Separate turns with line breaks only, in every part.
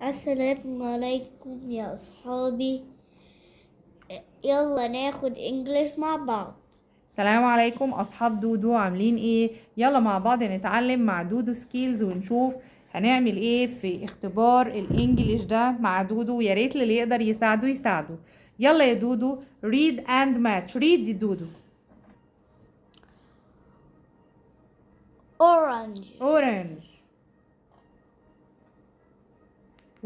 السلام عليكم يا أصحابي، يلا ناخد انجليش مع بعض.
السلام عليكم أصحاب دودو، عاملين إيه؟ يلا مع بعض نتعلم مع دودو سكيلز ونشوف هنعمل إيه في اختبار الإنجليش ده مع دودو. يا ريت اللي يقدر يساعده. يلا يا دودو، read and match. read يا دودو.
orange.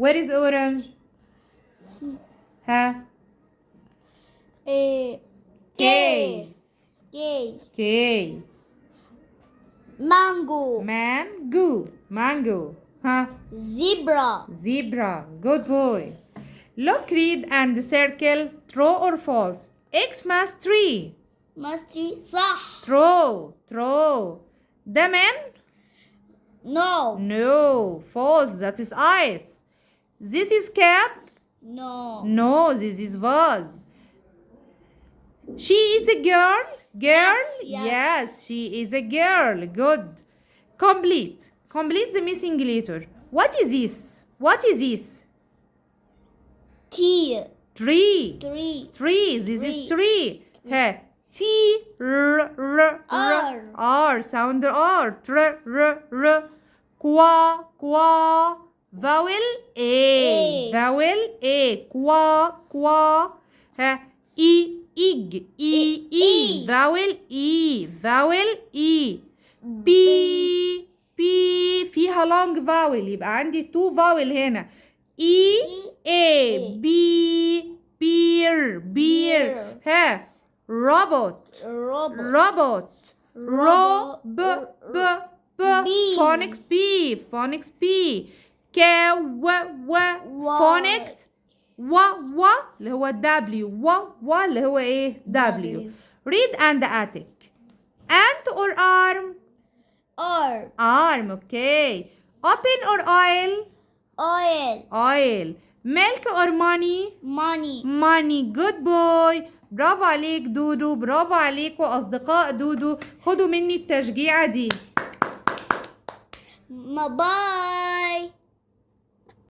Where is orange? ها؟
K.
Mango. ها؟ Zebra. Good boy. Look, read and circle. True or false? Xmas tree.
صح.
True. ده man? No. False. That is ice. This is cap? No, this is vase. She is a girl? Yes, she is a girl. Good. Complete the missing letter. What is this? Tree. This is tree. Hey. T R sound R. R. Qua. Vowel A. Qua. Ha. Ig. Vowel E. P فيها long vowel، يبقى عندي 2 vowel هنا. A. beer. ها. robot. phonics B. cow. phonics اللي هو W. اللي هو ايه؟ W. read and attic. ant or arm? Okay. open or oil? milk or money. good boy. برافو عليك دودو، برافو عليك وأصدقاء دودو. خدوا مني التشجيعة دي.
باي.